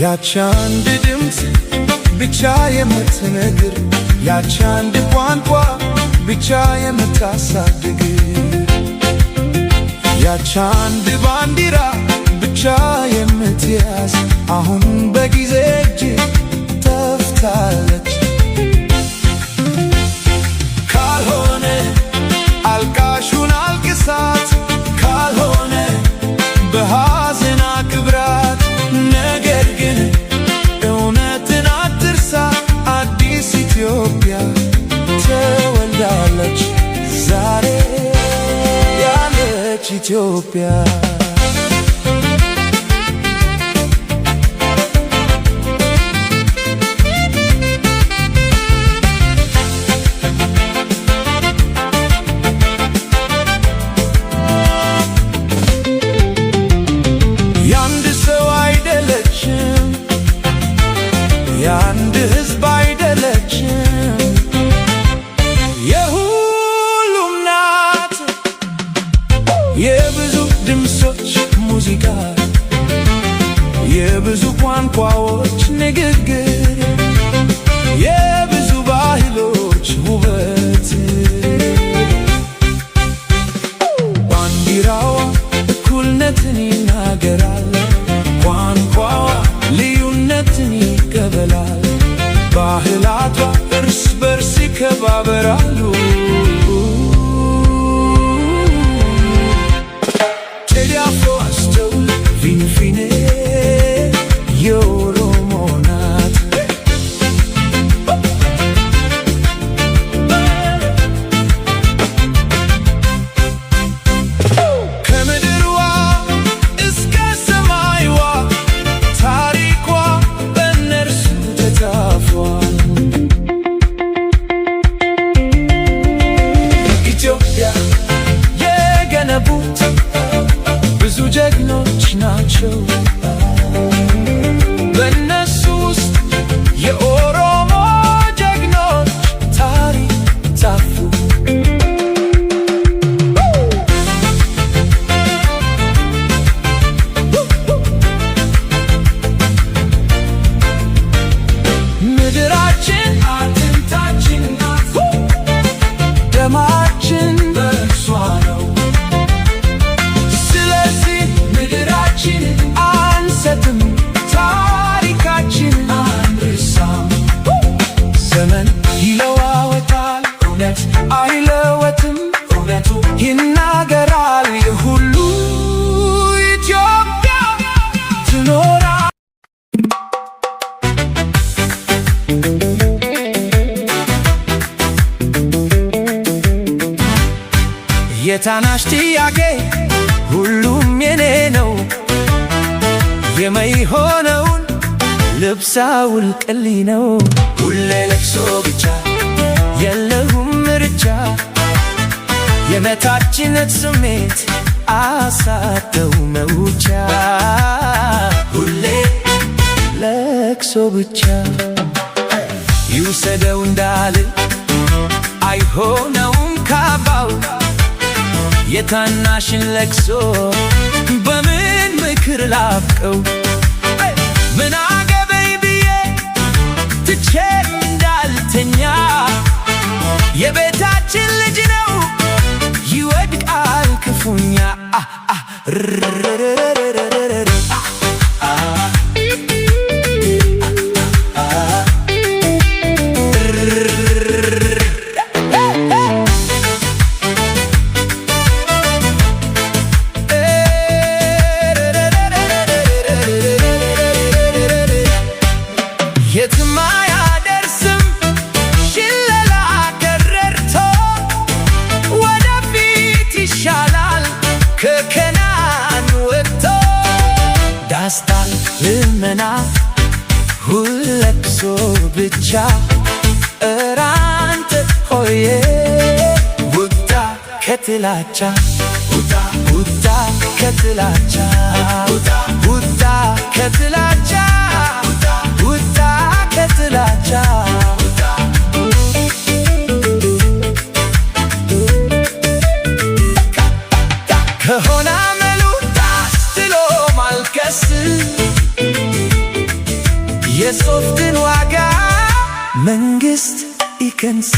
ያች አንድ ድምፅ ብቻ የምትነግር ያች አንድ ቋንቋ ብቻ የምታሳድግ ያች አንድ ባንዲራ ብቻ የምትያዝ አሁን በጊዜ እጅ ጠፍታለች። ካልሆነ አልቃሹን አልቅሳት፣ ካልሆነ በሐዘን አክብራት። ነገር ግን እውነትን አትርሳ፣ አዲስ ኢትዮጵያ ተወልዳለች ዛሬ ያለች ኢትዮጵያ። የአንድ ሰው አይደለችም፣ የአንድ ሕዝብ አይደለችም፣ የሁሉም ናት። የብዙ ድምጾች ሙዚቃ፣ የብዙ ቋንቋዎች ንግግር፣ የብዙ ባህሎች ውበት። ባንዲራዋ እኩልነትን ይናገራል፣ ቋንቋዋ ልዩነትን ይቀበላል፣ ባህላቷ እርስ በርስ ይከባበራሉ። ቴዲ አፍሮ አስተውል ፊንፊኔ የኦሮሞ ናት። ከምድርዋ እስከ ሰማይዋ ታሪኳ በእነርሱ ተጻፏል። ኢትዮጵያ የገነቡት ብዙ ጀግኖች ናቸው። በእነሱ ውስጥ የኦሮሞ ጀግኖች ታሪክ ጻፉ። ምድራችን አጥንታችን ናት፣ ደማችን በእርሷ ነው። ስለዚህ ምድራችንን አንሰጥም፣ ታሪካችንን አንረሳም። ዘመን ይለዋወጣል፣ እውነት አይለወጥም። እውነቱ ይናገራል፣ የሁሉ ኢትዮጵያ ትኖራለች። የታናሽ ጥያቄ ሁሉም የኔ ነው፣ የማይሆነውን ልብስ አውልቅልኝ ነው። ሁሌ ለቅሶ ብቻ የለሁም ምርጫ፣ የመታችነት ስሜት አሳተው መውጫ። ሁሌ ለቅሶ ብቻ ይውሰደው እንዳልል አይሆነውም ካባው፣ የታናሽን ለቅሶ በምን ምክር ላብቀው? ምን አገበኝ ብዬ ትቼም እንዳልተኛ፣ የቤታችን ልጅ ነው ይወድቃል ክፉኛ። የትም አያደርስም ሽለላ ከረርቶ፣ ወደፊት ይሻላል ከከናን ወጥቶ። ዳስታል ልመና ሁለቅሶ ብቻ፣ እራንተ ሆዬ ውጣ ከጥላቻ፣ ውጣ ከጥላቻ፣ ውጣ ከጥላቻ፣ ውጣ ከጥላቻ። ከሆነ መሉ ታስጥሎ ማልቀስ የሶፍትን ዋጋ መንግሥት ይከንስ